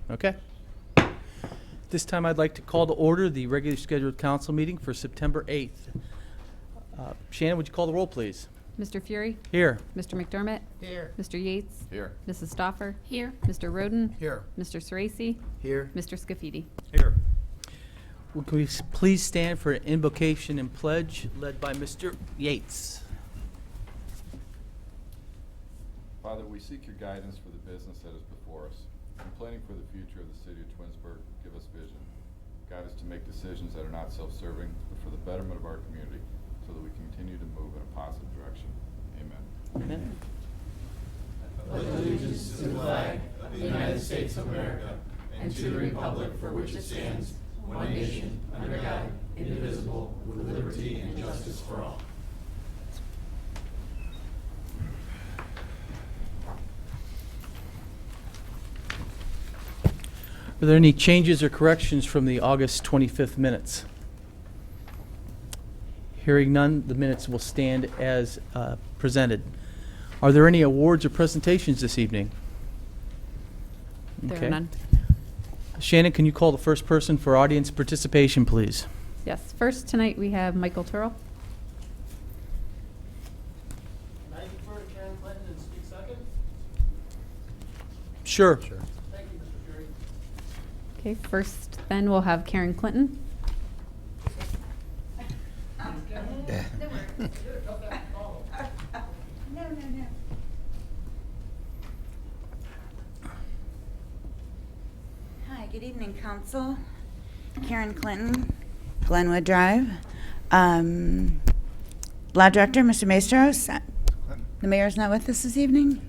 Okay. This time I'd like to call to order the regularly scheduled council meeting for September 8th. Shannon, would you call the roll, please? Mr. Fury? Here. Mr. McDermott? Here. Mr. Yates? Here. Mrs. Stoffer? Here. Mr. Roden? Here. Mr. Sorese? Here. Mr. Scafidi? Here. Would we please stand for an invocation and pledge led by Mr. Yates? Father, we seek your guidance for the business that is before us. In planning for the future of the city of Twinsburg, give us vision. Guide us to make decisions that are not self-serving, but for the betterment of our community, so that we continue to move in a positive direction. Amen. Amen. Allegiance to the flag of the United States of America and to the republic for which it stands, one nation, under God, indivisible, with liberty and justice for all. Are there any changes or corrections from the August 25th minutes? Hearing none, the minutes will stand as presented. Are there any awards or presentations this evening? There Okay. are none. Shannon, can you call the first person for audience participation, please? Yes. First tonight we have Michael Turrell. Can I defer to Karen Clinton and speak second? Sure. Thank you, Mr. Fury. Okay. First, then we'll have Karen Clinton. Hi, good evening, Council. Karen Clinton, Glenwood Drive. Law Director, Mr. Maestros. The mayor's not with us this evening?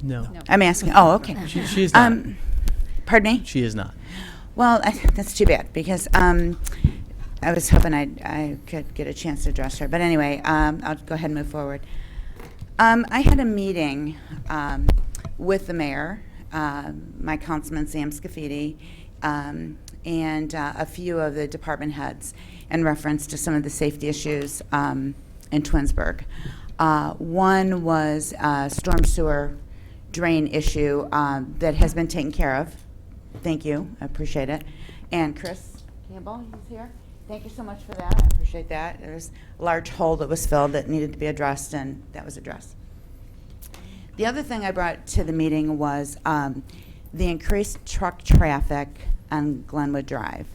No. No. I'm asking. Oh, okay. She is not. Pardon me? She is not. Well, that's too bad because I was hoping I could get a chance to address her. But anyway, I'll go ahead and move forward. I had a meeting with the mayor, my councilman Sam Scafidi, and a few of the department heads in reference to some of the safety issues in Twinsburg. One was a storm sewer drain issue that has been taken care of. Thank you. I appreciate it. And Chris Campbell, he's here. Thank you so much for that. I appreciate that. There was a large hole that was filled that needed to be addressed, and that was addressed. The other thing I brought to the meeting was the increased truck traffic on Glenwood Drive.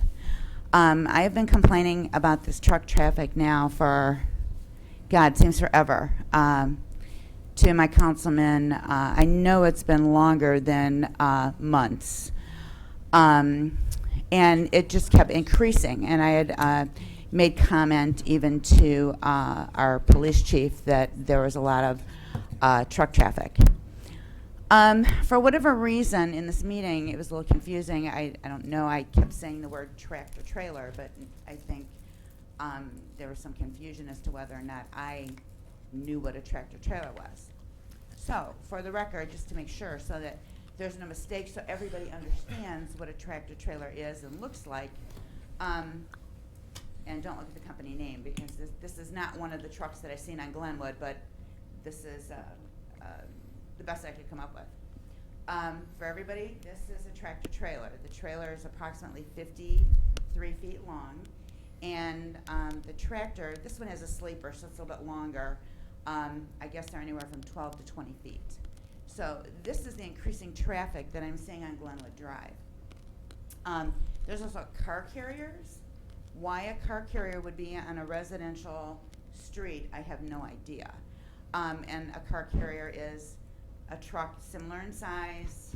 I have been complaining about this truck traffic now for, God, seems forever, to my councilman. I know it's been longer than months. And it just kept increasing. And I had made comment even to our police chief that there was a lot of truck traffic. For whatever reason, in this meeting, it was a little confusing. I don't know. I kept saying the word tractor trailer, but I think there was some confusion as to whether or not I knew what a tractor trailer was. So, for the record, just to make sure, so that there's no mistake, so everybody understands what a tractor trailer is and looks like, and don't look at the company name, because this is not one of the trucks that I've seen on Glenwood, but this is the best I could come up with. For everybody, this is a tractor trailer. The trailer is approximately 53 feet long, and the tractor, this one has a sleeper, so it's a little bit longer. I guess they're anywhere from 12 to 20 feet. So this is the increasing traffic that I'm seeing on Glenwood Drive. There's also car carriers. Why a car carrier would be on a residential street, I have no idea. And a car carrier is a truck similar in size,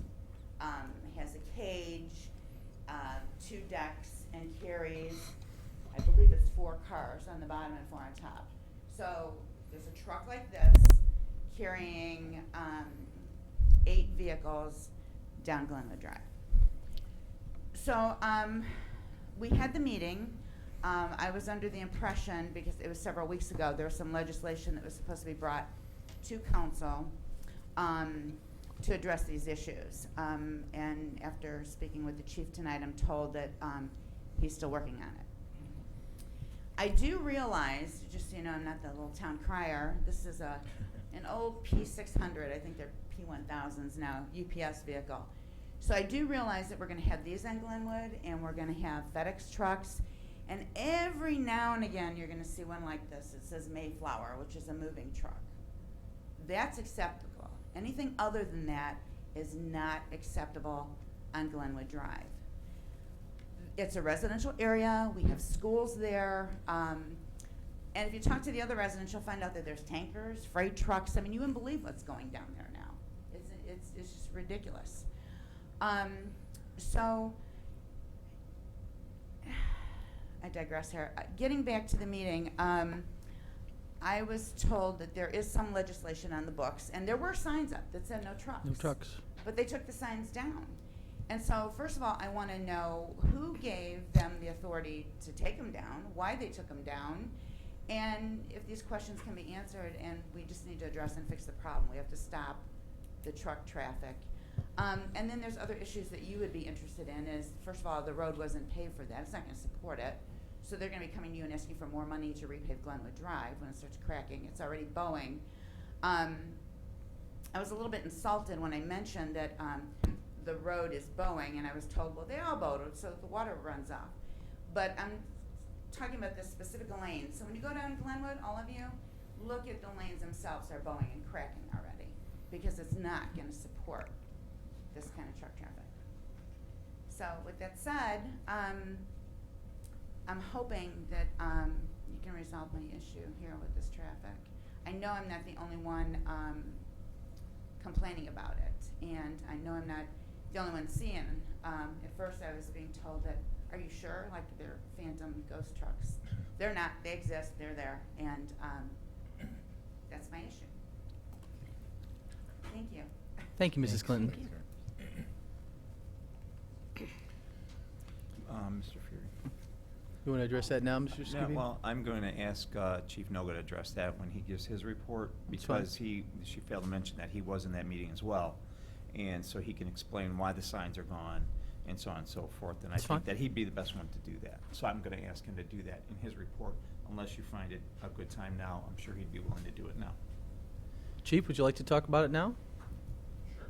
has a cage, 2 decks, and carries, I believe it's 4 cars on the bottom and 4 on top. So there's a truck like this carrying 8 vehicles down Glenwood Drive. So we had the meeting. I was under the impression, because it was several weeks ago, there was some legislation that was supposed to be brought to council to address these issues. And after speaking with the chief tonight, I'm told that he's still working on it. I do realize, just so you know, I'm not the little town crier. This is an old P600. I think they're P1000s now, UPS vehicle. So I do realize that we're going to have these on Glenwood, and we're going to have FedEx trucks, and every now and again you're going to see one like this. It says Mayflower, which is a moving truck. That's acceptable. Anything other than that is not acceptable on Glenwood Drive. It's a residential area. We have schools there. And if you talk to the other residents, you'll find out that there's tankers, freight trucks. I mean, you wouldn't believe what's going down there now. It's just ridiculous. So I digress here. Getting back to the meeting, I was told that there is some legislation on the books, and there were signs up that said no trucks. No trucks. But they took the signs down. And so, first of all, I want to know who gave them the authority to take them down, why they took them down, and if these questions can be answered, and we just need to address and fix the problem. We have to stop the truck traffic. And then there's other issues that you would be interested in is, first of all, the road wasn't paved for that. It's not going to support it. So they're going to be coming to you and asking for more money to repave Glenwood Drive when it starts cracking. It's already bowing. I was a little bit insulted when I mentioned that the road is bowing, and I was told, well, they all bowed so that the water runs off. But I'm talking about this specific lane. So when you go down Glenwood, all of you, look at the lanes themselves are bowing and cracking already, because it's not going to support this kind of truck traffic. So with that said, I'm hoping that you can resolve my issue here with this traffic. I know I'm not the only one complaining about it, and I know I'm not the only one seeing. At first I was being told that, are you sure? Like they're phantom ghost trucks. They're not. They exist. They're there. And that's my issue. Thank you. Thank you, Mrs. Clinton. Mr. Fury. You want to address that now, Mr. Yeah, Scooby? well, I'm going to ask Chief Noga to address that when he gives his report, That's fine. because she failed to mention that he was in that meeting as well. And so he can explain why the signs are gone and so on and so forth. And I That's think fine. that he'd be the best one to do that. So I'm going to ask him to do that in his report. Unless you find it a good time now, I'm sure he'd be willing to do it now. Chief, would you like to talk about it now? Sure.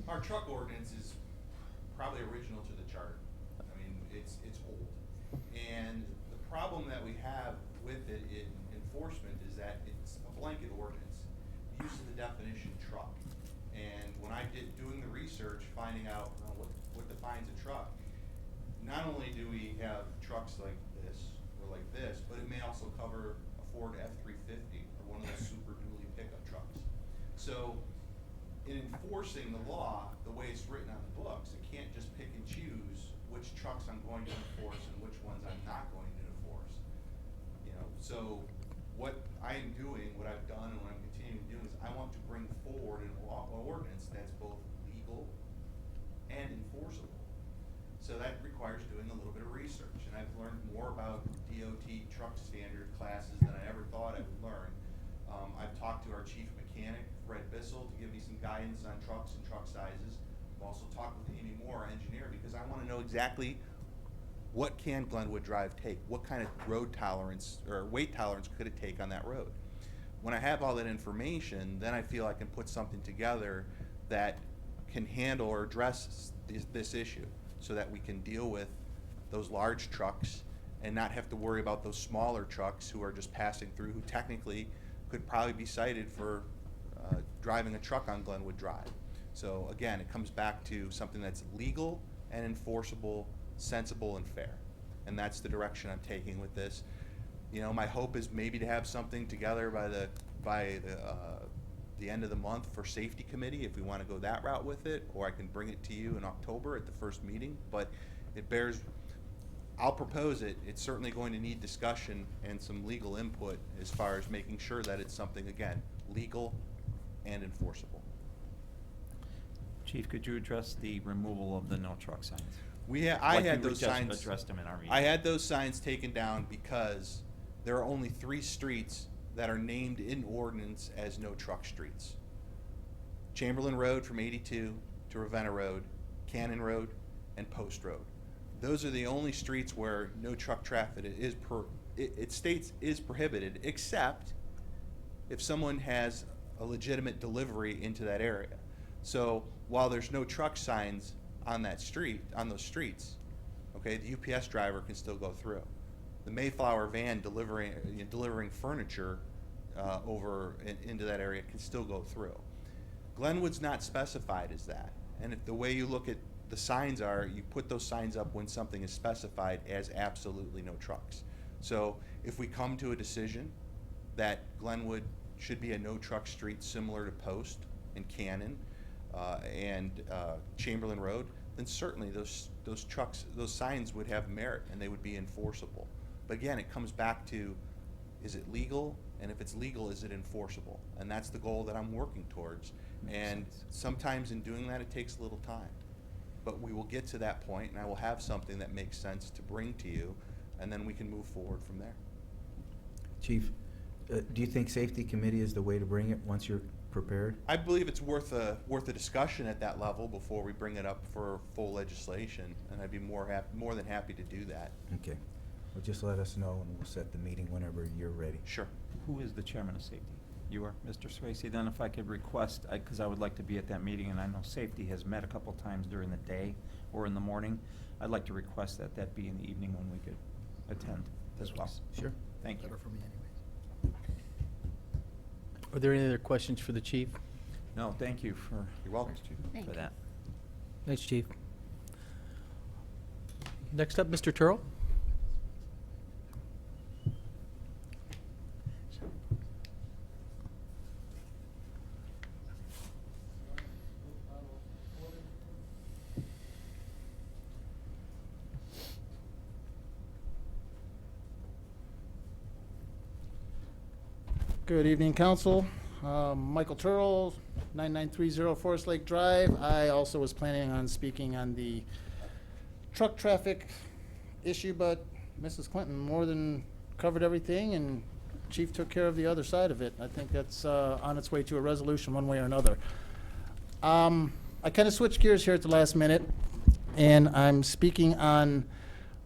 Our truck ordinance is probably original to the charter. I mean, it's old. And the problem that we have with it in enforcement is that it's a blanket ordinance. It uses the definition truck. And when I did doing the research, finding out what defines a truck, not only do we have trucks like this or like this, but it may also cover a Ford F-350 or one of those Super Dually pickup trucks. So in enforcing the law, the way it's written on the books, it can't just pick and choose which trucks I'm going to enforce and which ones I'm not going to enforce. You know, so what I am doing, what I've done, and what I'm continuing to do is I want to bring forward an ordinance that's both legal and enforceable. So that requires doing a little bit of research, and I've learned more about DOT truck standard classes than I ever thought I would learn. I've talked to our chief mechanic, Fred Bissell, to give me some guidance on trucks and truck sizes. I've also talked with Amy Moore, our engineer, because I want to know exactly what can Glenwood Drive take? What kind of road tolerance or weight tolerance could it take on that road? When I have all that information, then I feel I can put something together that can handle or address this issue so that we can deal with those large trucks and not have to worry about those smaller trucks who are just passing through, who technically could probably be cited for driving a truck on Glenwood Drive. So again, it comes back to something that's legal and enforceable, sensible and fair. And that's the direction I'm taking with this. You know, my hope is maybe to have something together by the end of the month for safety committee if we want to go that route with it, or I can bring it to you in October at the first meeting. But it bears, I'll propose it. It's certainly going to need discussion and some legal input as far as making sure that it's something, again, legal and enforceable. Chief, could you address the removal of the no truck signs? I had those signs. Addressed them in our meeting. I had those signs taken down because there are only 3 streets that are named in ordinance as no truck streets. Chamberlain Road from 82 to Ravenna Road, Cannon Road, and Post Road. Those are the only streets where no truck traffic it states is prohibited, except if someone has a legitimate delivery into that area. So while there's no truck signs on that street, on those streets, okay, the UPS driver can still go through. The Mayflower van delivering furniture into that area can still go through. Glenwood's not specified as that. And if the way you look at the signs are, you put those signs up when something is specified as absolutely no trucks. So if we come to a decision that Glenwood should be a no truck street similar to Post and Cannon and Chamberlain Road, then certainly those signs would have merit and they would be enforceable. But again, it comes back to, is it legal? And if it's legal, is it enforceable? And that's the goal that I'm working towards. And sometimes in doing that, it takes a little time. But we will get to that point, and I will have something that makes sense to bring to you, and then we can move forward from there. Chief, do you think safety committee is the way to bring it once you're prepared? I believe it's worth a discussion at that level before we bring it up for full legislation, and I'd be more than happy to do that. Okay. Well, just let us know and we'll set the meeting whenever you're ready. Sure. Who is the chairman of safety? You are, Mr. Swayze. Then if I could request, because I would like to be at that meeting, and I know safety has met a couple times during the day or in the morning, I'd like to request that that be in the evening when we could attend as well. Sure. Thank you. Are there any other questions for the chief? No, thank you for. You're welcome. For that. Thanks, chief. Next up, Mr. Turl. Good evening, council. Michael Turl, 9930 Forest Lake Drive. I also was planning on speaking on the truck traffic issue, but Mrs. Clinton more than covered everything, and Chief took care of the other side of it. I think that's on its way to a resolution one way or another. I kind of switched gears here at the last minute, and I'm speaking on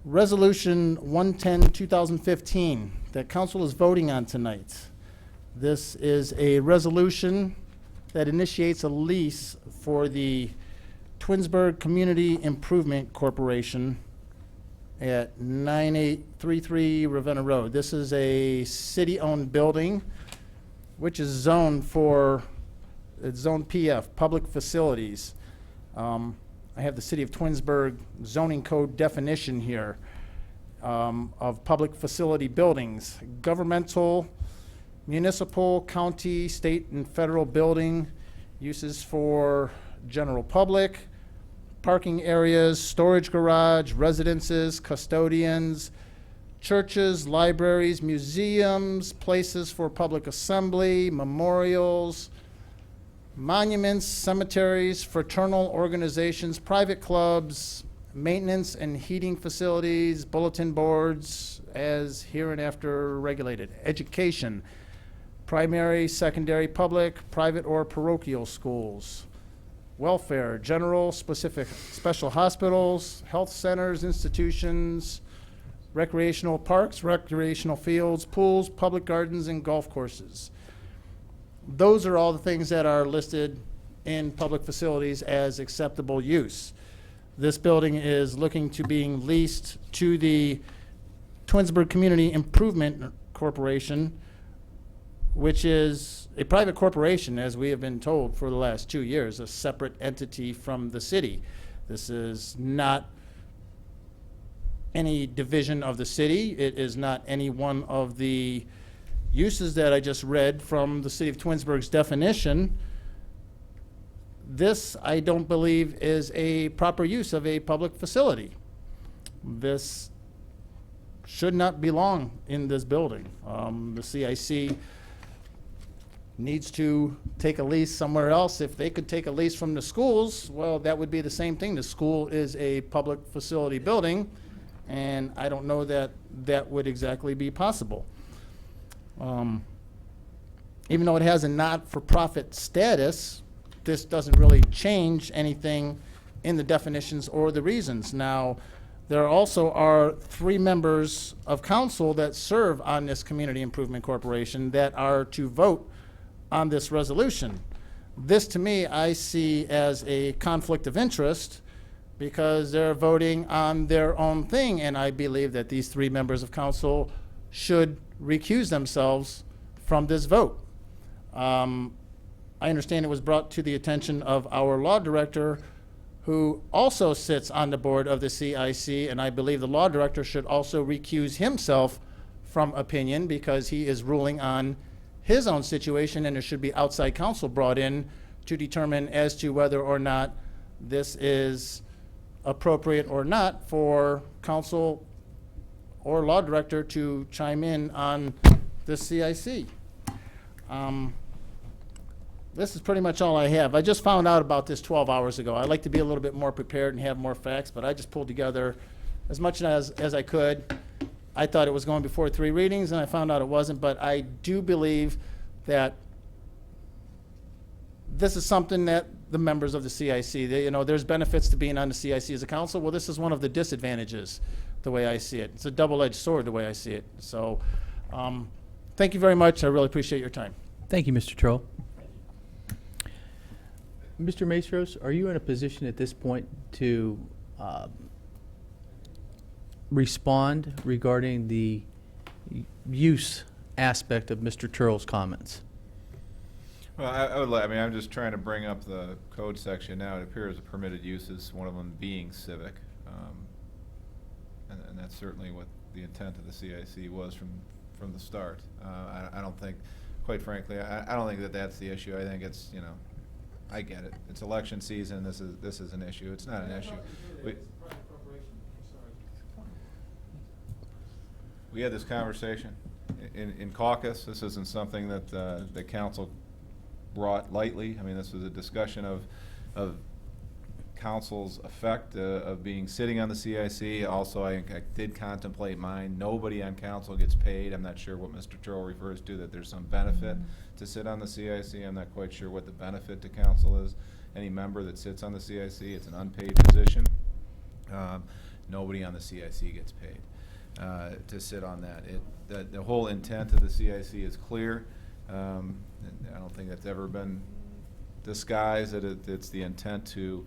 Resolution 110-2015 that council is voting on tonight. This is a resolution that initiates a lease for the Twinsburg Community Improvement Corporation at 9833 Ravenna Road. This is a city-owned building, which is zoned for, it's zone PF, public facilities. I have the City of Twinsburg zoning code definition here of public facility buildings: governmental, municipal, county, state, and federal building, uses for general public, parking areas, storage garage, residences, custodians, churches, libraries, museums, places for public assembly, memorials, monuments, cemeteries, fraternal organizations, private clubs, maintenance and heating facilities, bulletin boards, as hereinafter regulated, education, primary, secondary, public, private, or parochial schools, welfare, general, specific, special hospitals, health centers, institutions, recreational parks, recreational fields, pools, public gardens, and golf courses. Those are all the things that are listed in public facilities as acceptable use. This building is looking to being leased to the Twinsburg Community Improvement Corporation, which is a private corporation, as we have been told for the last 2 years, a separate entity from the city. This is not any division of the city. It is not any one of the uses that I just read from the City of Twinsburg's definition. This, I don't believe, is a proper use of a public facility. This should not belong in this building. The CIC needs to take a lease somewhere else. If they could take a lease from the schools, well, that would be the same thing. The school is a public facility building, and I don't know that that would exactly be possible. Even though it has a not-for-profit status, this doesn't really change anything in the definitions or the reasons. Now, there also are 3 members of council that serve on this Community Improvement Corporation that are to vote on this resolution. This, to me, I see as a conflict of interest because they're voting on their own thing, and I believe that these 3 members of council should recuse themselves from this vote. I understand it was brought to the attention of our law director, who also sits on the board of the CIC, and I believe the law director should also recuse himself from opinion because he is ruling on his own situation, and there should be outside counsel brought in to determine as to whether or not this is appropriate or not for counsel or law director to chime in on the CIC. This is pretty much all I have. I just found out about this 12 hours ago. I'd like to be a little bit more prepared and have more facts, but I just pulled together as much as I could. I thought it was going before 3 readings, and I found out it wasn't, but I do believe that this is something that the members of the CIC, there's benefits to being on the CIC as a council. Well, this is one of the disadvantages, the way I see it. It's a double-edged sword, the way I see it. So, thank you very much. I really appreciate your time. Thank you, Mr. Turl. Mr. Maestros, are you in a position at this point to respond regarding the use aspect of Mr. Turl's comments? Well, I'm just trying to bring up the code section now. It appears the permitted uses, one of them being civic. And that's certainly what the intent of the CIC was from the start. I don't think, quite frankly, I don't think that that's the issue. I think it's, I get it. It's election season. This is an issue. It's not an issue. We had this conversation in caucus. This isn't something that the council brought lightly. I mean, this was a discussion of council's effect of being sitting on the CIC. Also, I did contemplate mine. Nobody on council gets paid. I'm not sure what Mr. Turl refers to, that there's some benefit to sit on the CIC. I'm not quite sure what the benefit to council is. Any member that sits on the CIC, it's an unpaid position. Nobody on the CIC gets paid to sit on that. The whole intent of the CIC is clear. And I don't think that's ever been disguised, that it's the intent to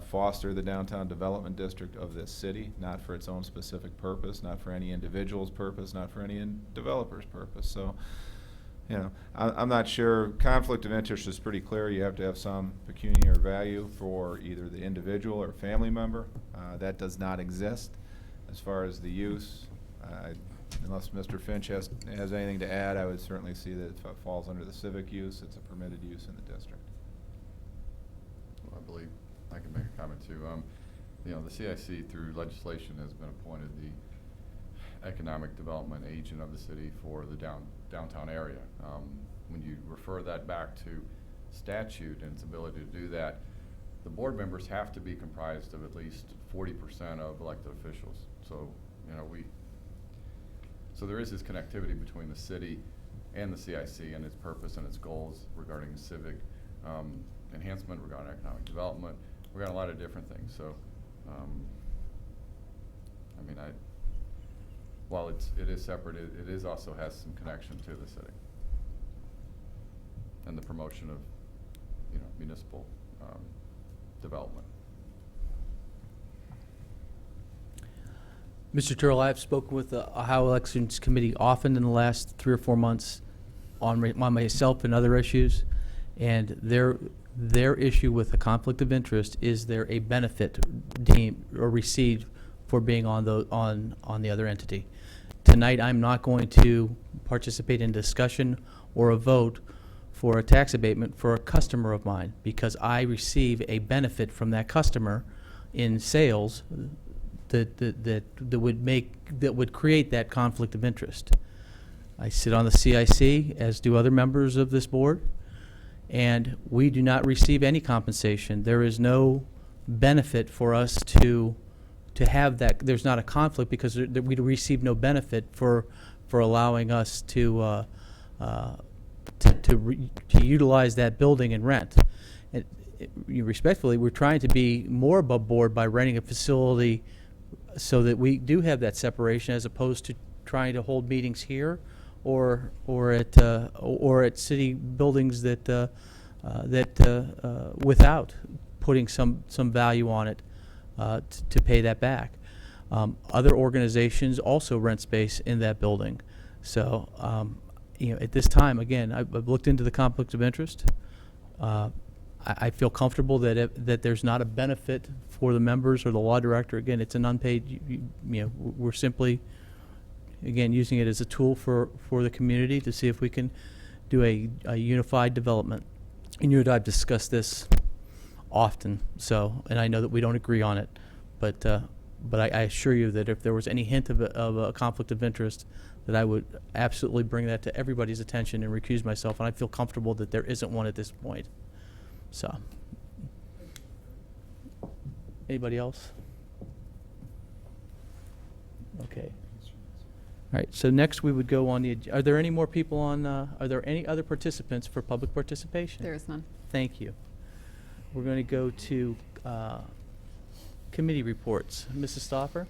foster the downtown development district of this city, not for its own specific purpose, not for any individual's purpose, not for any developer's purpose. So, I'm not sure. Conflict of interest is pretty clear. You have to have some pecuniary value for either the individual or family member. That does not exist. As far as the use, unless Mr. Finch has anything to add, I would certainly see that if it falls under the civic use, it's a permitted use in the district. Well, I believe I can make a comment too. The CIC through legislation has been appointed the economic development agent of the city for the downtown area. When you refer that back to statute and its ability to do that, the board members have to be comprised of at least 40% of elected officials. So, so there is this connectivity between the city and the CIC and its purpose and its goals regarding civic enhancement, regarding economic development, regarding a lot of different things. So, while it is separate, it is also has some connection to the city and the promotion of, municipal development. Mr. Turl, I've spoken with the Ohio Elections Committee often in the last 3 or 4 months on myself and other issues, and their issue with the conflict of interest is there a benefit deemed or received for being on the other entity. Tonight, I'm not going to participate in discussion or a vote for a tax abatement for a customer of mine because I receive a benefit from that customer in sales that would create that conflict of interest. I sit on the CIC, as do other members of this board, and we do not receive any compensation. There is no benefit for us to have that. There's not a conflict because we receive no benefit for allowing us to utilize that building and rent. And respectfully, we're trying to be more above board by renting a facility so that we do have that separation as opposed to trying to hold meetings here or at city buildings that without putting some value on it to pay that back. Other organizations also rent space in that building. So, at this time, again, I've looked into the conflict of interest. I feel comfortable that there's not a benefit for the members or the law director. Again, it's an unpaid, we're simply, again, using it as a tool for the community to see if we can do a unified development. And you and I have discussed this often, and I know that we don't agree on it, but I assure you that if there was any hint of a conflict of interest, that I would absolutely bring that to everybody's attention and recuse myself, and I feel comfortable that there isn't one at this point. So, anybody else? Okay. All right, so next we would go on are there any more people on, are there any other participants for public participation? There is none. Thank you. We're going to go to committee reports. Mrs. Stoffer?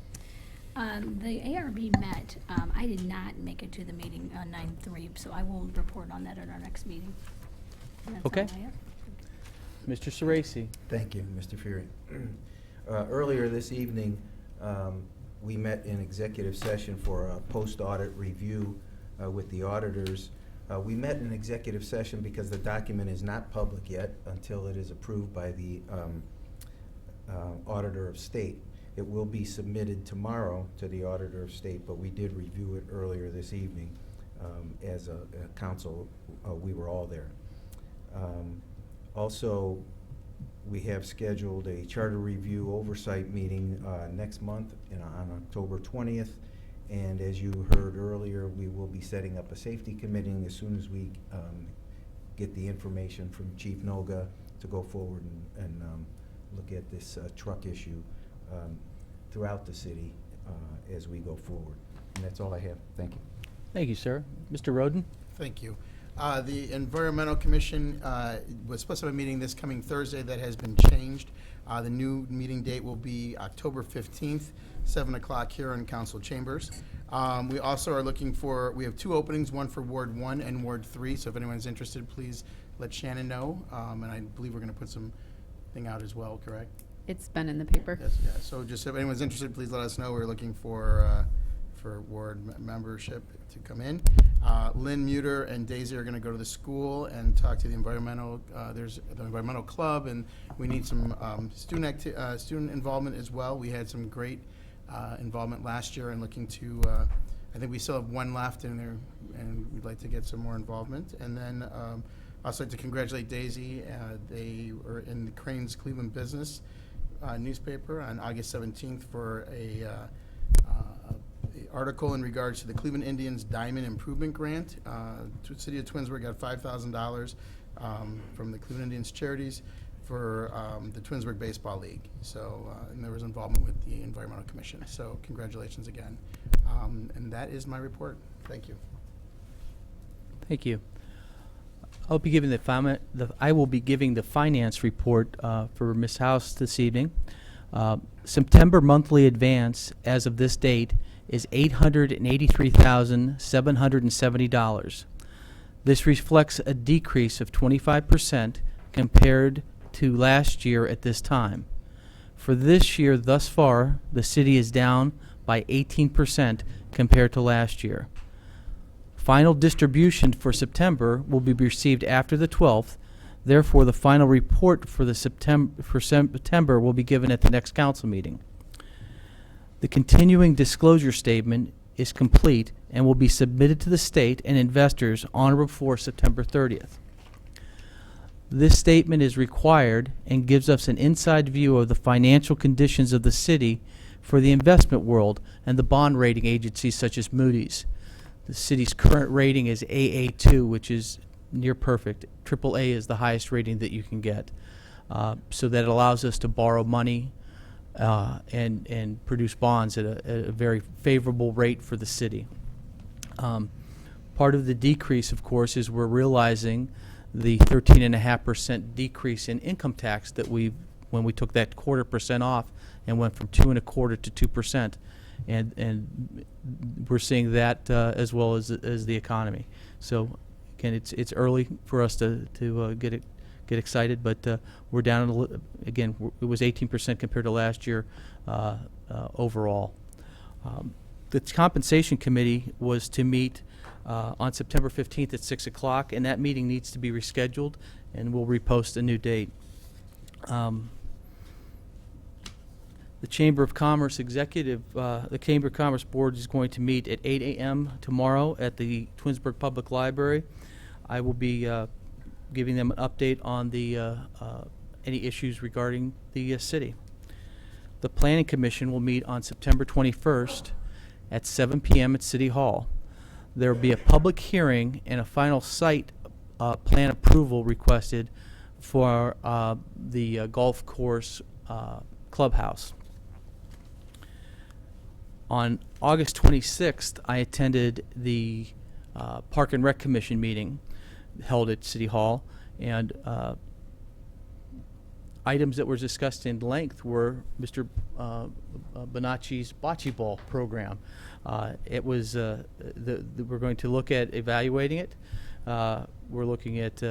The ARB met. I did not make it to the meeting on 9/3, so I will report on that at our next meeting. And that's Okay. all I have. Mr. Sorese? Thank you, Mr. Fury. Earlier this evening, we met in executive session for a post-audit review with the auditors. We met in executive session because the document is not public yet until it is approved by the Auditor of State. It will be submitted tomorrow to the Auditor of State, but we did review it earlier this evening as a council. We were all there. Also, we have scheduled a charter review oversight meeting next month on October 20th. And as you heard earlier, we will be setting up a safety committee as soon as we get the information from Chief Noga to go forward and look at this truck issue throughout the city as we go forward. And that's all I have. Thank you. Thank you, sir. Mr. Roden? Thank you. The Environmental Commission was supposed to have a meeting this coming Thursday that has been changed. The new meeting date will be October 15th, 7 o'clock here in council chambers. We also are looking we have two openings, one for Ward 1 and Ward 3, so if anyone's interested, please let Shannon know. And I believe we're going to put something out as well, correct? It's been in the paper. Yes, yeah. So just if anyone's interested, please let us know. We're looking for ward membership to come in. Lynn Muter and Daisy are going to go to the school and talk to the environmental. There's the environmental club, and we need some student involvement as well. We had some great involvement last year, and looking to. I think we still have one left in there, and we'd like to get some more involvement. And then I'd also like to congratulate Daisy. They were in the Crane's Cleveland Business newspaper on August 17th for a article in regards to the Cleveland Indians Diamond Improvement Grant. City of Twinsburg got $5,000 from the Cleveland Indians Charities for the Twinsburg Baseball League. So, and there was involvement with the Environmental Commission. So, congratulations again. And that is my report. Thank you. Thank you. I'll be giving I will be giving the finance report for Ms. House this evening. September monthly advance as of this date is $883,770. This reflects a decrease of 25% compared to last year at this time. For this year thus far, the city is down by 18% compared to last year. Final distribution for September will be received after the 12th. Therefore, the final report for September will be given at the next council meeting. The continuing disclosure statement is complete and will be submitted to the state and investors on or before September 30th. This statement is required and gives us an inside view of the financial conditions of the city for the investment world and the bond rating agencies such as Moody's. The city's current rating is AA2, which is near perfect. AAA is the highest rating that you can get. So that allows us to borrow money and produce bonds at a very favorable rate for the city. Part of the decrease, of course, is we're realizing the 13.5% decrease in income tax that when we took that 0.25% off and went from 2.25% to 2%, and we're seeing that as well as the economy. So again, it's early for us to get excited, but we're down again. It was 18% compared to last year overall. The compensation committee was to meet on September 15th at 6 o'clock, and that meeting needs to be rescheduled, and we'll repost a new date. The Chamber of Commerce the Chamber of Commerce Board is going to meet at 8 a.m. tomorrow at the Twinsburg Public Library. I will be giving them an update on any issues regarding the city. The Planning Commission will meet on September 21st at 7 p.m. at City Hall. There will be a public hearing and a final site plan approval requested for the golf course clubhouse. On August 26th, I attended the Park and Rec Commission meeting held at City Hall, and items that were discussed in length were Mr. Bonacci's bocce ball program. It was we're going to look at evaluating it. We're looking at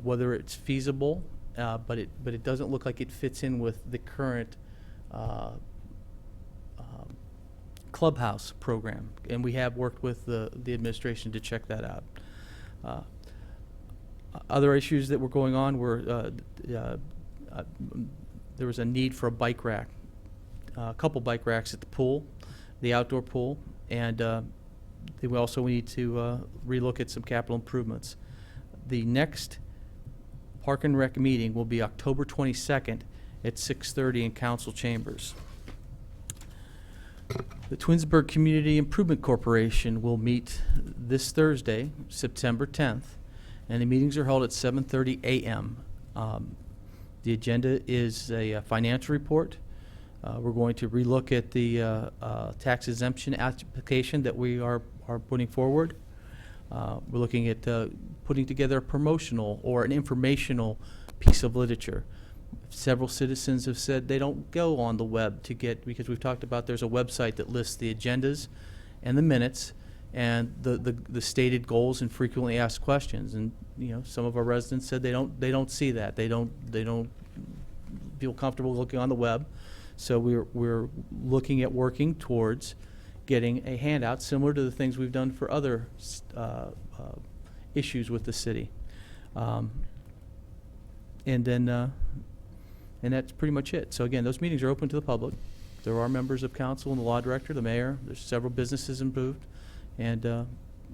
whether it's feasible, but it doesn't look like it fits in with the current clubhouse program, and we have worked with the administration to check that out. Other issues that were going on were there was a need for a bike rack, a couple bike racks at the pool, the outdoor pool, and we also need to relook at some capital improvements. The next Park and Rec meeting will be October 22nd at 6:30 in council chambers. The Twinsburg Community Improvement Corporation will meet this Thursday, September 10th, and the meetings are held at 7:30 a.m. The agenda is a financial report. We're going to relook at the tax exemption application that we are putting forward. We're looking at putting together a promotional or an informational piece of literature. Several citizens have said they don't go on the web to get, because we've talked about there's a website that lists the agendas and the minutes and the stated goals and frequently asked questions. And some of our residents said they don't see that. They don't feel comfortable looking on the web. So we're looking at working towards getting a handout similar to the things we've done for other issues with the city. And that's pretty much it. So again, those meetings are open to the public. There are members of council and the law director, the mayor. There's several businesses involved, and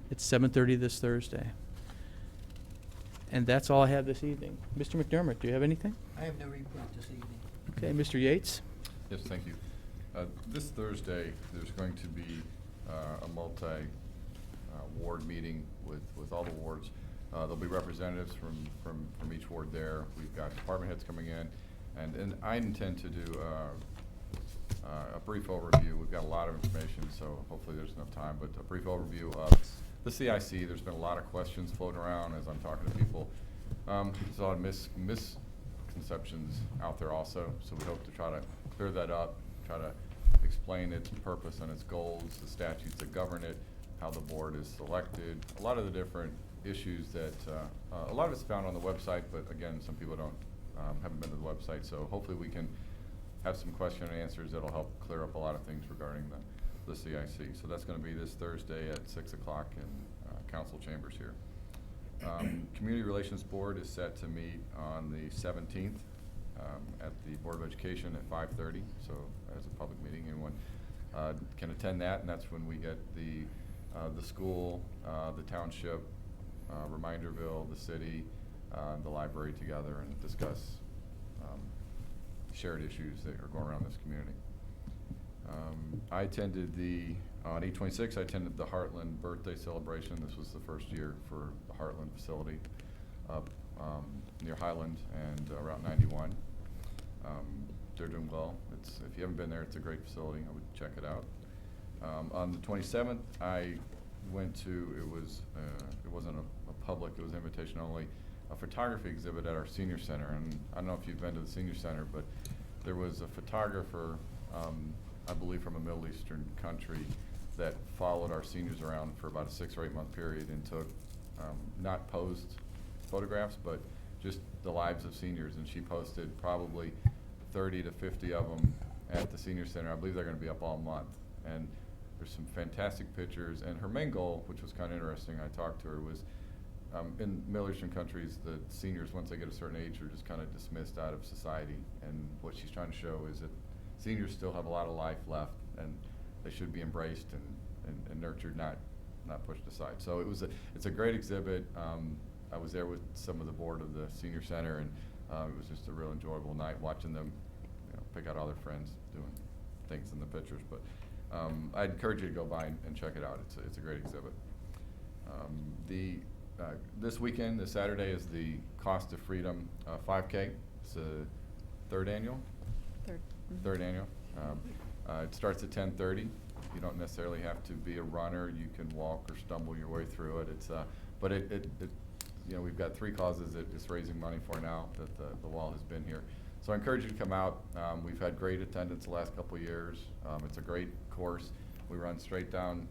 it's 7:30 this Thursday. And that's all I have this evening. Mr. McDermott, do you have anything? I have no report this evening. Okay, Mr. Yates. Yes, thank you. This Thursday, there's going to be a multi-ward meeting with all the wards. There'll be representatives from each ward there. We've got department heads coming in, and I intend to do a brief overview. We've got a lot of information, so hopefully there's enough time, but a brief overview of the CIC. There's been a lot of questions floating around as I'm talking to people. There's a lot of misconceptions out there also, so we hope to try to clear that up, try to explain its purpose and its goals, the statutes that govern it, how the board is selected, a lot of the different issues that, a lot of it's found on the website, but again, some people haven't been to the website, so hopefully we can have some question and answers that'll help clear up a lot of things regarding the CIC. So that's going to be this Thursday at 6 o'clock in council chambers here. Community Relations Board is set to meet on the 17th at the Board of Education at 5:30, so as a public meeting, anyone can attend that, and that's when we get the school, the township, Reminderville, the city, the library together and discuss shared issues that are going around this community. I attended on 8/26, I attended the Heartland birthday celebration. This was the first year for the Heartland facility up near Highland and Route 91. They're doing well. If you haven't been there, it's a great facility. I would check it out. On the 27th, I went to, it wasn't a public, it was invitation only, a photography exhibit at our senior center. And I don't know if you've been to the senior center, but there was a photographer, I believe from a Middle Eastern country, that followed our seniors around for about a 6 or 8 month period and took, not posed photographs, but just the lives of seniors. And she posted probably 30 to 50 of them at the senior center. I believe they're going to be up all month. And there's some fantastic pictures. And her main goal, which was kind of interesting, I talked to her, was in Middle Eastern countries, the seniors, once they get a certain age, are just kind of dismissed out of society. And what she's trying to show is that seniors still have a lot of life left, and they should be embraced and nurtured, not pushed aside. So it's a great exhibit. I was there with some of the board of the senior center, and it was just a real enjoyable night watching them, pick out all their friends doing things in the pictures. But I'd encourage you to go by and check it out. It's a great exhibit. This weekend, this Saturday, is the Cost of Freedom 5K. It's the third annual. Third annual. It starts at 10:30. You don't necessarily have to be a runner. You can walk or stumble your way through it. But we've got 3 causes that it's raising money for now that the wall has been here. So I encourage you to come out. We've had great attendance the last couple of years. It's a great course. We run straight down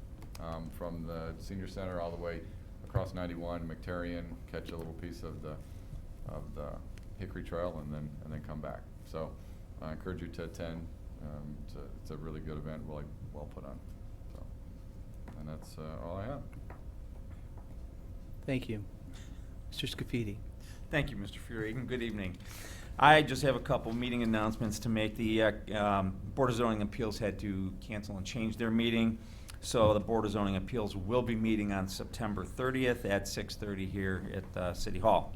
from the senior center all the way across 91, McTarian, catch a little piece of the Hickory Trail, and then come back. So I encourage you to attend. It's a really good event, really well put on. So, and that's all I have. Thank you. Mr. Scafidi. Thank you, Mr. Furigan. Good evening. I just have a couple meeting announcements to make. The Board of Zoning Appeals had to cancel and change their meeting, so the Board of Zoning Appeals will be meeting on September 30th at 6:30 here at City Hall.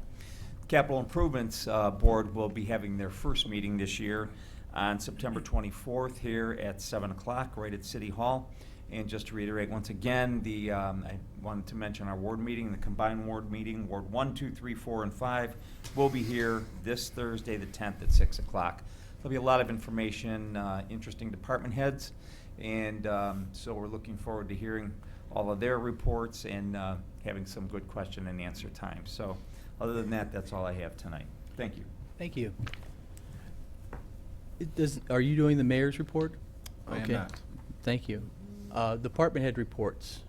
Capital Improvements Board will be having their first meeting this year on September 24th here at 7 o'clock right at City Hall. And just to reiterate once again, I wanted to mention our ward meeting, the combined ward meeting, Ward 1, 2, 3, 4, and 5 will be here this Thursday, the 10th at 6 o'clock. There'll be a lot of information, interesting department heads, and so we're looking forward to hearing all of their reports and having some good question and answer time. So other than that, that's all I have tonight. Thank you. Thank you. Are you doing the mayor's report? I am Okay. not. Thank you. Department head reports.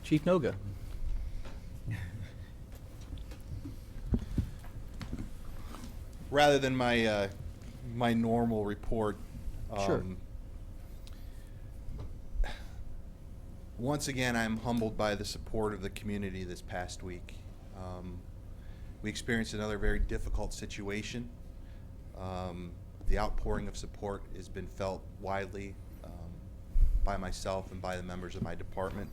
Chief Noga. Rather than my my normal report, Sure. Once again, I'm humbled by the support of the community this past week. We experienced another very difficult situation. The outpouring of support has been felt widely by myself and by the members of my department.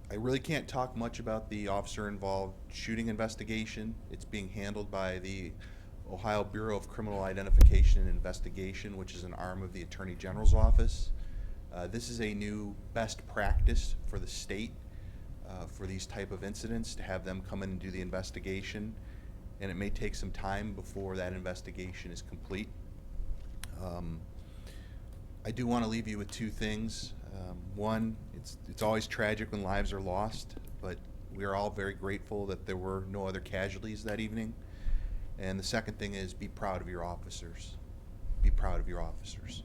I really can't talk much about the officer-involved shooting investigation. It's being handled by the Ohio Bureau of Criminal Identification and Investigation, which is an arm of the Attorney General's office. This is a new best practice for the state for these type of incidents, to have them come in and do the investigation, and it may take some time before that investigation is complete. I do want to leave you with 2 things. One, it's always tragic when lives are lost, but we are all very grateful that there were no other casualties that evening. And the second thing is, be proud of your officers. Be proud of your officers.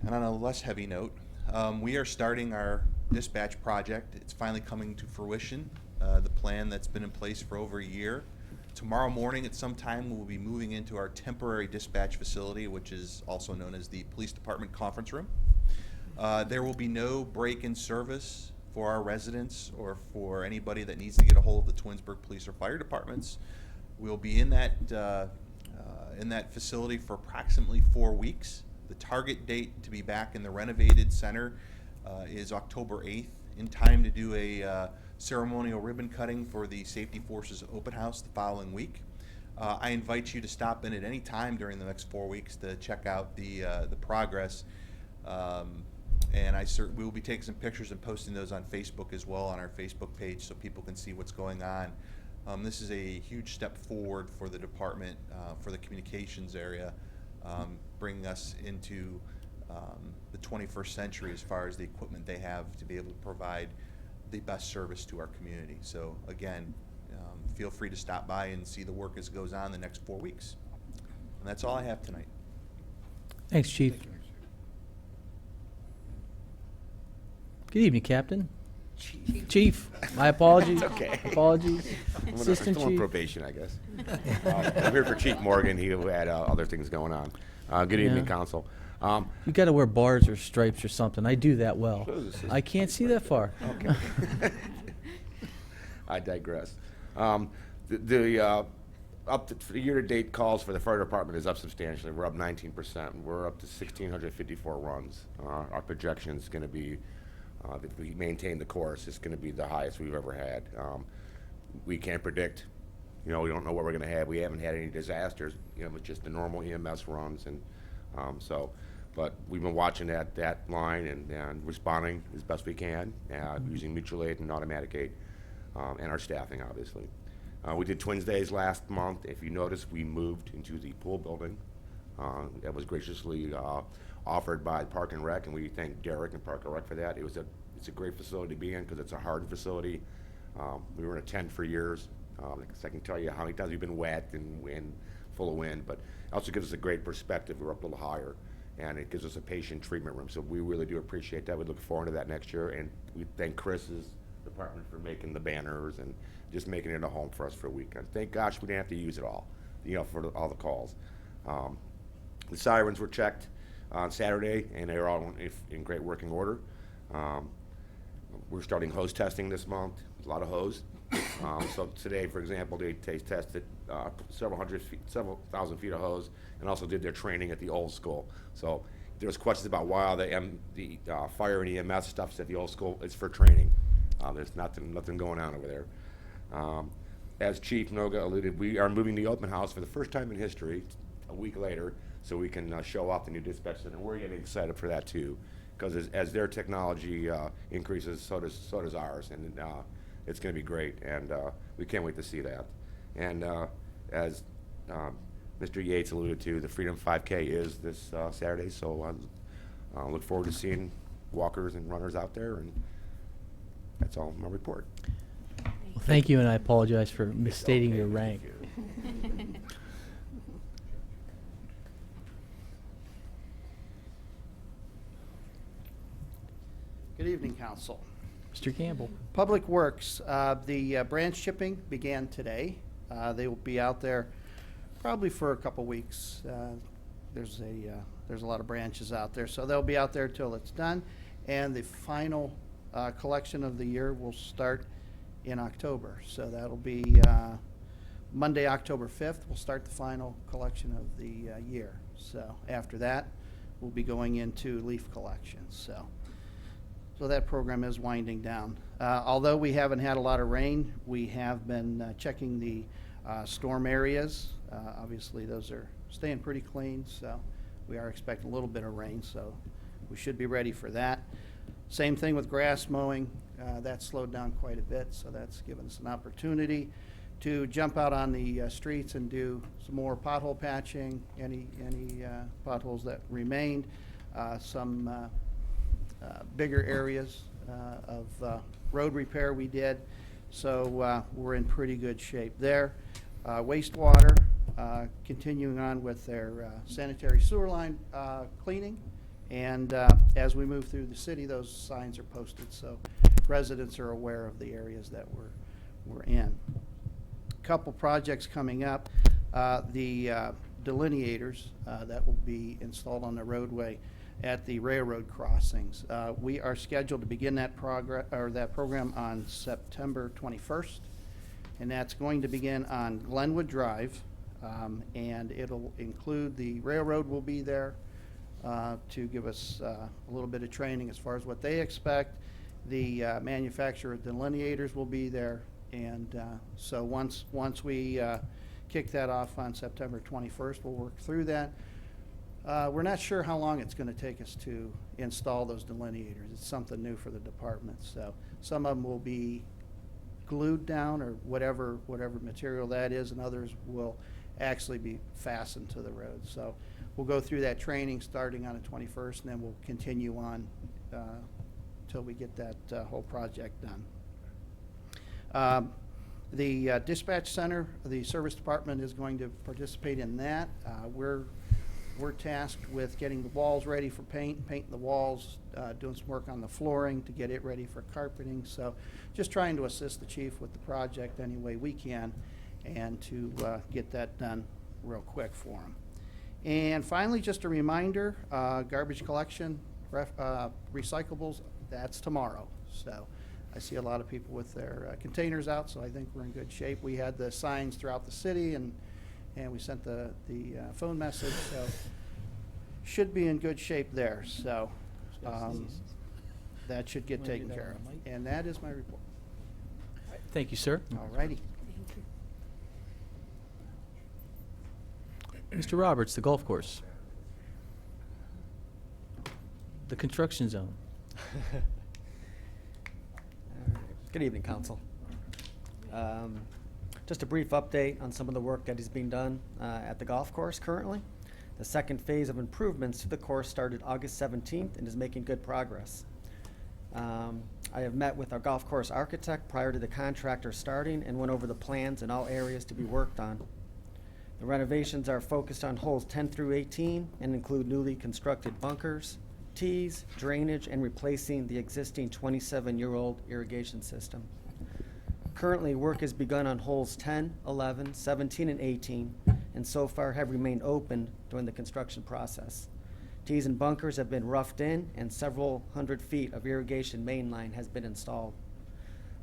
And on a less heavy note, we are starting our dispatch project. It's finally coming to fruition. The plan that's been in place for over a year. Tomorrow morning at some time, we'll be moving into our temporary dispatch facility, which is also known as the Police Department Conference Room. There will be no break-in service for our residents or for anybody that needs to get a hold of the Twinsburg Police or Fire Departments. We'll be in that facility for approximately 4 weeks. The target date to be back in the renovated center is October 8th, in time to do a ceremonial ribbon cutting for the Safety Forces Open House the following week. I invite you to stop in at any time during the next 4 weeks to check out the progress. And we will be taking some pictures and posting those on Facebook as well, on our Facebook page, so people can see what's going on. This is a huge step forward for the department, for the communications area, bringing us into the 21st century as far as the equipment they have to be able to provide the best service to our community. So again, feel free to stop by and see the work as it goes on the next 4 weeks. And that's all I have tonight. Thanks, Chief. Good evening, Captain. Chief, my apologies. It's okay. Apologies. I'm Assistant still on Chief. probation, I guess. I'm here for Chief Morgan. He had other things going on. Good evening, Yeah. Council. You got to wear bars or stripes or something. I do that well. So this is- I can't see that far. Okay. I digress. The up to the year-to-date calls for the fire department is up substantially. We're up 19%. We're up to 1,654 runs. Our projection is going to be, if we maintain the course, it's going to be the highest we've ever had. We can't predict. We don't know what we're going to have. We haven't had any disasters. With just the normal EMS runs, and but we've been watching that line and responding as best we can, using mutual aid and automatic aid, and our staffing, obviously. We did Twins Days last month. If you notice, we moved into the pool building. That was graciously offered by Park and Rec, and we thank Derek and Park and Rec for that. It's a great facility to be in because it's a hard facility. We were in a tent for years. I can tell you how many times we've been wet and full of wind, but it also gives us a great perspective. We're up a little higher, and it gives us a patient treatment room. So we really do appreciate that. We look forward to that next year, and we thank Chris's department for making the banners and just making it a home for us for a weekend. Thank gosh we didn't have to use it all, for all the calls. The sirens were checked on Saturday, and they were all in great working order. We're starting hose testing this month. There's a lot of hose. So today, for example, they tested several thousand feet of hose, and also did their training at the old school. So there was questions about why the fire and EMS stuff at the old school. It's for training. There's nothing going on over there. As Chief Noga alluded, we are moving the open house for the first time in history a week later, so we can show off the new dispatch center. We're getting excited for that too, because as their technology increases, so does ours, and it's going to be great, and we can't wait to see that. And as Mr. Yates alluded to, the Freedom 5K is this Saturday, so I look forward to seeing walkers and runners out there, and that's all my report. Well, thank you, and I apologize for misstating your rank. Good evening, Council. Mr. Campbell. Public Works, the branch shipping began today. They will be out there probably for a couple weeks. There's a lot of branches out there, so they'll be out there till it's done. And the final collection of the year will start in October. So that'll be Monday, October 5th. We'll start the final collection of the year. So after that, we'll be going into leaf collection. So that program is winding down. Although we haven't had a lot of rain, we have been checking the storm areas. Obviously, those are staying pretty clean, so we are expecting a little bit of rain, so we should be ready for that. Same thing with grass mowing. That slowed down quite a bit, so that's given us an opportunity to jump out on the streets and do some more pothole patching, any potholes that remained, some bigger areas of road repair we did. So we're in pretty good shape there. Wastewater, continuing on with their sanitary sewer line cleaning. And as we move through the city, those signs are posted, so residents are aware of the areas that we're in. Couple projects coming up. The delineators that will be installed on the roadway at the railroad crossings. We are scheduled to begin that program on September 21st, and that's going to begin on Glenwood Drive, and it'll include the railroad will be there to give us a little bit of training as far as what they expect. The manufacturer delineators will be there, and so once we kick that off on September 21st, we'll work through that. We're not sure how long it's going to take us to install those delineators. It's something new for the department, so some of them will be glued down or whatever material that is, and others will actually be fastened to the road. So we'll go through that training starting on the 21st, and then we'll continue on till we get that whole project done. The dispatch center, the service department is going to participate in that. We're tasked with getting the walls ready for painting the walls, doing some work on the flooring to get it ready for carpeting. So just trying to assist the chief with the project any way we can and to get that done real quick for him. And finally, just a reminder, garbage collection, recyclables, that's tomorrow. So I see a lot of people with their containers out, so I think we're in good shape. We had the signs throughout the city, and we sent the phone message, so should be in good shape there. So that should get taken care of. And that is my report. Thank you, sir. All righty. Mr. Roberts, the golf course. The construction zone. Good evening, Council. Just a brief update on some of the work that is being done at the golf course currently. The second phase of improvements to the course started August 17th and is making good progress. I have met with our golf course architect prior to the contractor starting and went over the plans in all areas to be worked on. The renovations are focused on holes 10 through 18 and include newly constructed bunkers, tees, drainage, and replacing the existing 27-year-old irrigation system. Currently, work has begun on holes 10, 11, 17, and 18, and so far have remained open during the construction process. Tees and bunkers have been roughed in, and several hundred feet of irrigation main line has been installed.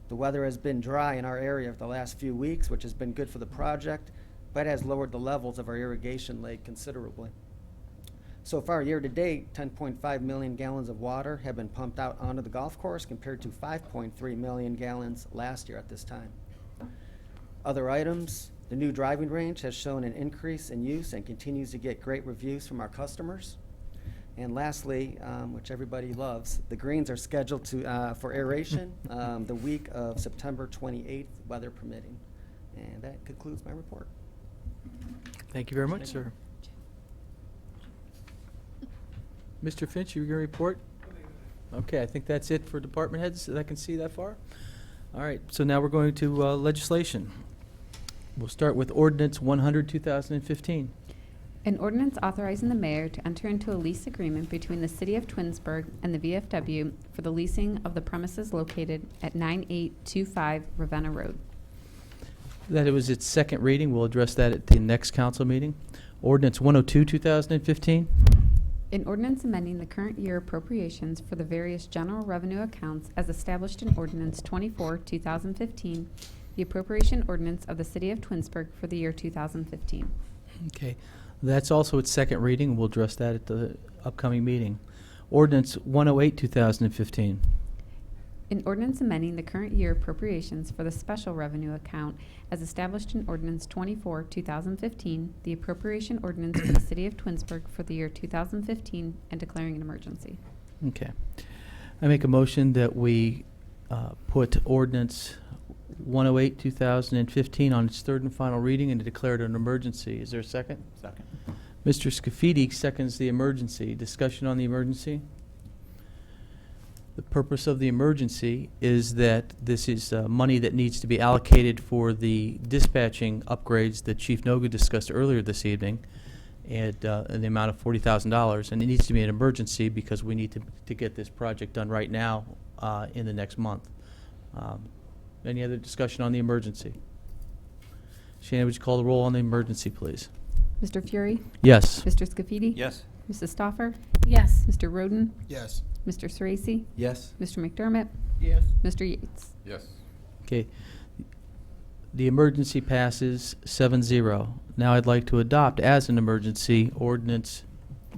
The weather has been dry in our area for the last few weeks, which has been good for the project, but has lowered the levels of our irrigation lake considerably. So far, year to date, 10.5 million gallons of water have been pumped out onto the golf course compared to 5.3 million gallons last year at this time. Other items, the new driving range has shown an increase in use and continues to get great reviews from our customers. And lastly, which everybody loves, the greens are scheduled for aeration the week of September 28th, weather permitting. And that concludes my report. Thank you very much, sir. Mr. Finch, you going to report? Okay, I think that's it for department heads that I can see that far. All right, so now we're going to legislation. We'll start with Ordinance 100, 2015. An ordinance authorizing the mayor to enter into a lease agreement between the City of Twinsburg and the VFW for the leasing of the premises located at 9825 Ravenna Road. That it was its second reading. We'll address that at the next council meeting. Ordinance 102, 2015. An ordinance amending the current year appropriations for the various general revenue accounts as established in Ordinance 24, 2015, the appropriation ordinance of the City of Twinsburg for the year 2015. Okay, that's also its second reading. We'll address that at the upcoming meeting. Ordinance 108, 2015. An ordinance amending the current year appropriations for the special revenue account as established in Ordinance 24, 2015, the appropriation ordinance for the City of Twinsburg for the year 2015 and declaring an emergency. Okay. I make a motion that we put Ordinance 108, 2015 on its third and final reading and to declare it an emergency. Is there a second? Second. Mr. Scafidi seconds the emergency. Discussion on the emergency? The purpose of the emergency is that this is money that needs to be allocated for the dispatching upgrades that Chief Noga discussed earlier this evening, and in the amount of $40,000. And it needs to be an emergency because we need to get this project done right now in the next month. Any other discussion on the emergency? Shannon, would you call the roll on the emergency, please? Mr. Fury? Yes. Mr. Scafidi? Yes. Mrs. Stoffer? Yes. Mr. Roden? Yes. Mr. Sorese? Yes. Mr. McDermott? Yes. Mr. Yates? Yes. Okay. The emergency passes 7-0. Now I'd like to adopt as an emergency Ordinance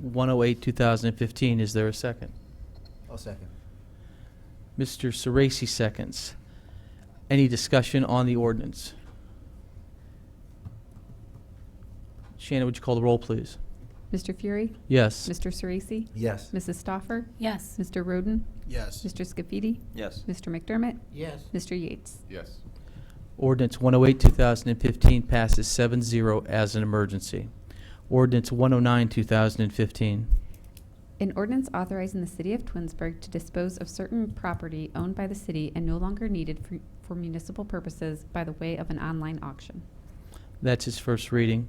108, 2015. Is there a second? I'll second. Mr. Sorese seconds. Any discussion on the ordinance? Shannon, would you call the roll, please? Mr. Fury? Yes. Mr. Sorese? Yes. Mrs. Stoffer? Yes. Mr. Roden? Yes. Mr. Scafidi? Yes. Mr. McDermott? Yes. Mr. Yates? Yes. Ordinance 108, 2015 passes 7-0 as an emergency. Ordinance 109, 2015. An ordinance authorizing the city of Twinsburg to dispose of certain property owned by the city and no longer needed for municipal purposes by the way of an online auction. That's its first reading.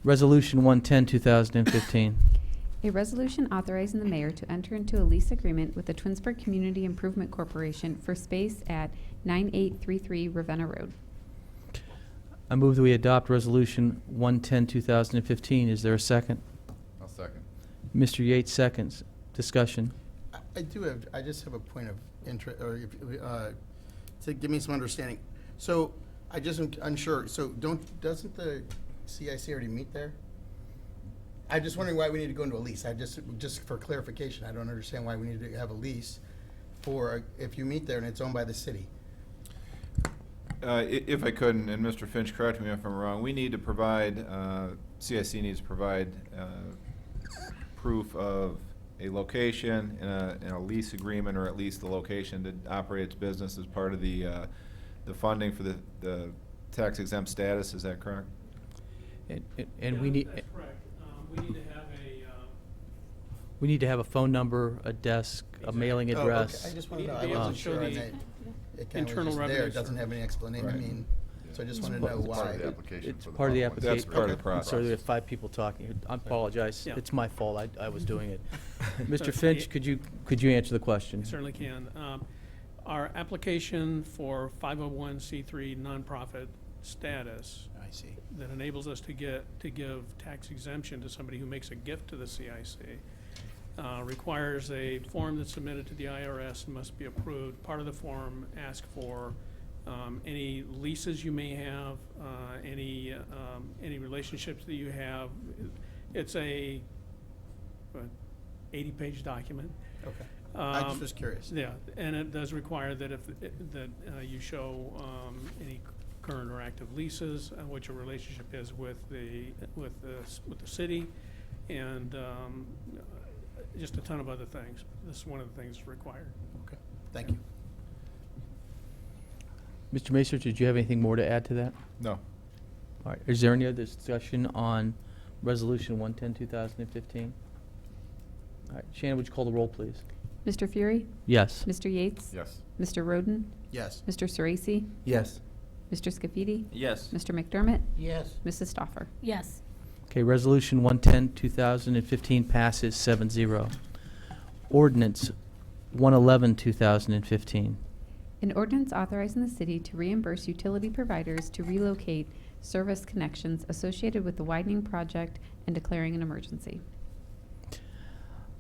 Resolution 110, 2015. A resolution authorizing the mayor to enter into a lease agreement with the Twinsburg Community Improvement Corporation for space at 9833 Ravenna Road. I move that we adopt Resolution 110, 2015. Is there a second? I'll second. Mr. Yates seconds. Discussion. I just have a point of interest, or to give me some understanding. So I just am unsure, so doesn't the CIC already meet there? I'm just wondering why we need to go into a lease. Just for clarification, I don't understand why we need to have a lease for, if you meet there and it's owned by the city. If I could, and Mr. Finch, correct me if I'm wrong, we need to provide, CIC needs to provide proof of a location and a lease agreement, or at least the location to operate its business as part of the funding for the tax exempt status. Is that correct? And we need. That's correct. We need to have We need to have a phone number, a desk, a mailing Oh, address. okay. I just We wanted need to to know, be I able wasn't to show sure on the that. It kind of Internal was just there, Revenue it doesn't have any explanation, I Right. mean, so I just It's wanted to know It's part of the why. application. It's for the part of the public. application. That's part of the process. Sorry, we have 5 people talking. I apologize. Yeah. It's my fault. I was doing it. Mr. Finch, could you answer the question? certainly can. Our application for 501c3 nonprofit status I see. that enables us to give tax exemption to somebody who makes a gift to the CIC requires a form that's submitted to the IRS and must be approved. Part of the form asks for any leases you may have, any relationships that you have. It's a 80-page document. Okay. I just was curious. Yeah, and it does require that you show any current or active leases, what your relationship is with the city, and just a ton of other things. This is one of the things required. Okay, thank you. Mr. Macer, did you have anything more to add to that? No. All right. Is there any other discussion on Resolution 110, 2015? All right. Shannon, would you call the roll, please? Mr. Fury? Yes. Mr. Yates? Yes. Mr. Roden? Yes. Mr. Sorese? Yes. Mr. Scafidi? Yes. Mr. McDermott? Yes. Mrs. Stoffer? Yes. Okay, Resolution 110, 2015 passes 7-0. Ordinance 111, 2015. An ordinance authorizing the city to reimburse utility providers to relocate service connections associated with the widening project and declaring an emergency.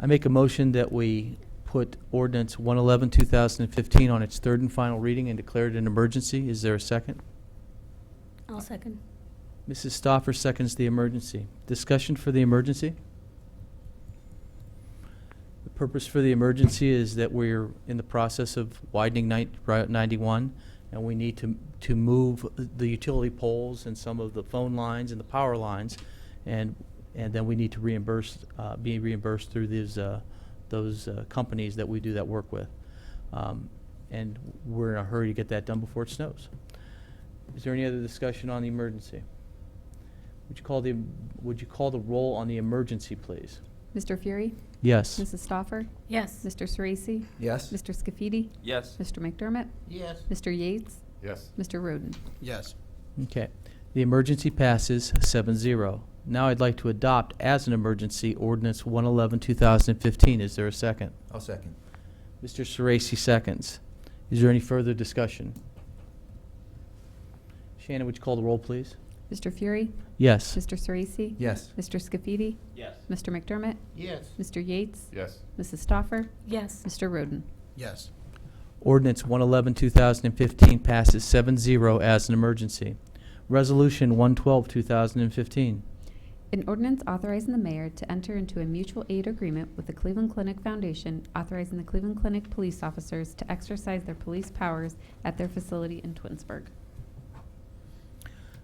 I make a motion that we put Ordinance 111, 2015 on its third and final reading and declare it an emergency. Is there a second? I'll second. Mrs. Stoffer seconds the emergency. Discussion for the emergency? The purpose for the emergency is that we're in the process of widening Route 91, and we need to move the utility poles and some of the phone lines and the power lines, and then we need to be reimbursed through those companies that we do that work with. And we're in a hurry to get that done before it snows. Is there any other discussion on the emergency? Would you call the roll on the emergency, please? Mr. Fury? Yes. Mrs. Stoffer? Yes. Mr. Sorese? Yes. Mr. Scafidi? Yes. Mr. McDermott? Yes. Mr. Yates? Yes. Mr. Roden? Yes. Okay. The emergency passes 7-0. Now I'd like to adopt as an emergency Ordinance 111, 2015. Is there a second? I'll second. Mr. Sorese seconds. Is there any further discussion? Shannon, would you call the roll, please? Mr. Fury? Yes. Mr. Sorese? Yes. Mr. Scafidi? Yes. Mr. McDermott? Yes. Mr. Yates? Yes. Mrs. Stoffer? Yes. Mr. Roden? Yes. Ordinance 111, 2015 passes 7-0 as an emergency. Resolution 112, 2015. An ordinance authorizing the mayor to enter into a mutual aid agreement with the Cleveland Clinic Foundation, authorizing the Cleveland Clinic police officers to exercise their police powers at their facility in Twinsburg.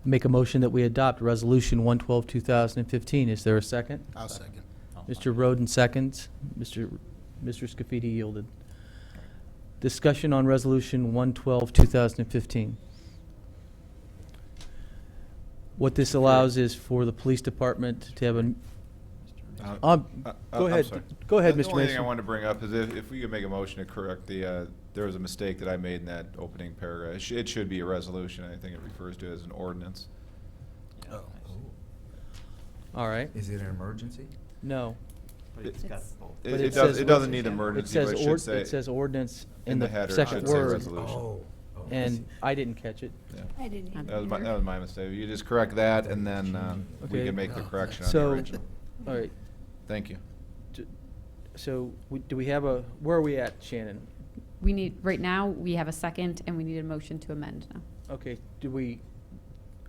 Make a motion that we adopt Resolution 112, 2015. Is there a second? I'll second. Mr. Roden seconds. Mr. Scafidi yielded. Discussion on Resolution 112, 2015. What this allows is for the police department to have Go I'm ahead. sorry. Go ahead, The Mr. only thing I Mason. wanted to bring up is if we could make a motion to correct there was a mistake that I made in that opening paragraph. It should be a resolution. I think it refers to it as an ordinance. Yeah, I see. All right. Is it an emergency? No. But it's got both. But It says doesn't need It emergency, but says, it should say. it says ordinance in in the the header, it second should say word. resolution. I And see. I didn't catch it. Yeah. I didn't either. That was my mistake. You just correct that, and then we Okay. can make the correction on the So, original. all right. Thank you. So, do we have where are we at, Shannon? We need, right now, we have a second, and we need a motion to amend now. Okay,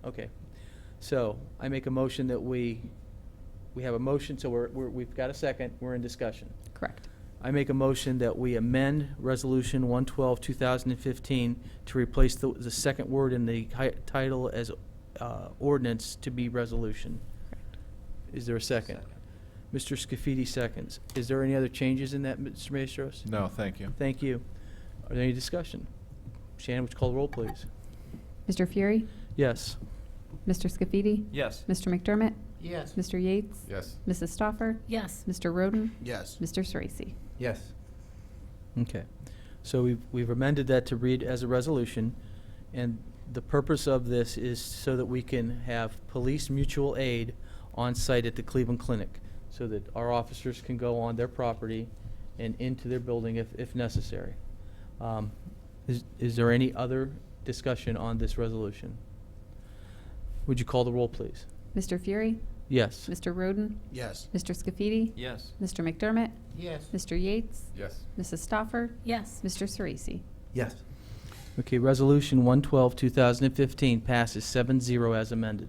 okay. So, I make a motion that we have a motion, so we've got a second, we're in discussion. Correct. I make a motion that we amend Resolution 112, 2015 to replace the second word in the title as ordinance to be resolution. Is there a second? Mr. Scafidi seconds. Is there any other changes in that, Mr. Maestros? No, thank you. Thank you. Are there any discussion? Shannon, would you call the roll, please? Mr. Fury? Yes. Mr. Scafidi? Yes. Mr. McDermott? Yes. Mr. Yates? Yes. Mrs. Stoffer? Yes. Mr. Roden? Yes. Mr. Sorese? Yes. Okay. So we've amended that to read as a resolution, and the purpose of this is so that we can have police mutual aid on site at the Cleveland Clinic, so that our officers can go on their property and into their building if necessary. Is there any other discussion on this resolution? Would you call the roll, please? Mr. Fury? Yes. Mr. Roden? Yes. Mr. Scafidi? Yes. Mr. McDermott? Yes. Mr. Yates? Yes. Mrs. Stoffer? Yes. Mr. Sorese? Yes. Okay, Resolution 112, 2015 passes 7-0 as amended.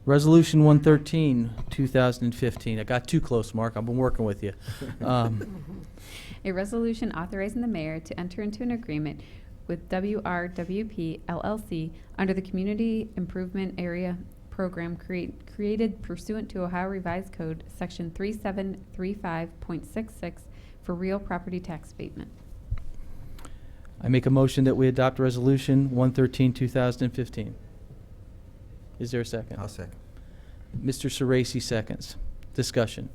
Resolution 113, 2015. I got too close, Mark. I've been working with you. A resolution authorizing the mayor to enter into an agreement with WRWP LLC under the Community Improvement Area Program created pursuant to Ohio Revised Code, Section 3735.66 for real property tax abatement. I make a motion that we adopt Resolution 113, 2015. Is there a second? I'll second. Mr. Sorese seconds. Discussion.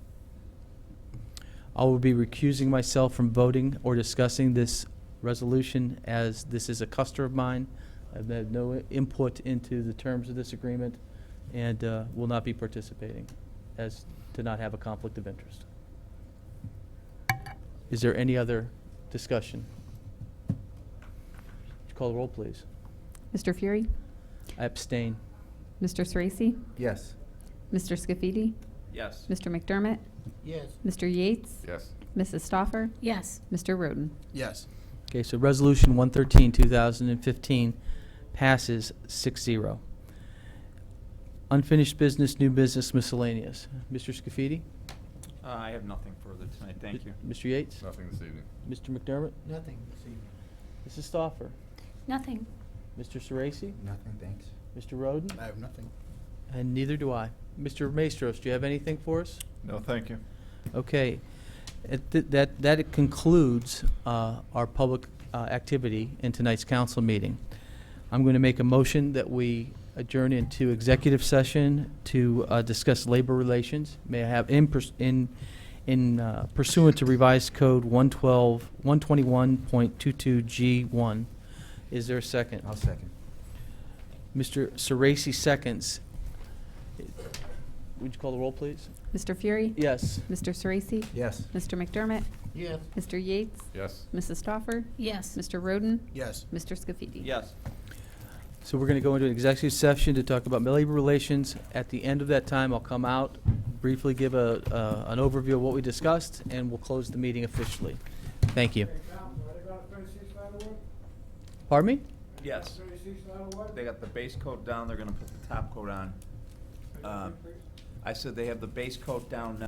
I will be recusing myself from voting or discussing this resolution, as this is a customer of mine. I've had no input into the terms of this agreement, and will not be participating, as to not have a conflict of interest. Is there any other discussion? Would you call the roll, please? Mr. Fury? I abstain. Mr. Sorese? Yes. Mr. Scafidi? Yes. Mr. McDermott? Yes. Mr. Yates? Yes. Mrs. Stoffer? Yes. Mr. Roden? Yes. Okay, so Resolution 113, 2015 passes 6-0. Unfinished business, new business, miscellaneous. Mr. Scafidi? I have nothing further tonight. Thank you. Mr. Yates? Nothing this evening. Mr. McDermott? Nothing this evening. Mrs. Stoffer? Nothing. Mr. Sorese? Nothing, thanks. Mr. Roden? I have nothing. And neither do I. Mr. Maestros, do you have anything for us? No, thank you. Okay. That concludes our public activity in tonight's council meeting. I'm going to make a motion that we adjourn into executive session to discuss labor relations. May I have pursuant to revised code 121.22G1. Is there a second? I'll second. Mr. Sorese seconds. Would you call the roll, please? Mr. Fury? Yes. Mr. Sorese? Yes. Mr. McDermott? Yes. Mr. Yates? Yes. Mrs. Stoffer? Yes. Mr. Roden? Yes. Mr. Scafidi? Yes. So we're going to go into an executive session to talk about labor relations. At the end of that time, I'll come out, briefly give an overview of what we discussed, and we'll close the meeting officially. Thank you. Pardon me? Yes. They got the base coat down. They're going to put the top coat on. I said they have the base coat down now.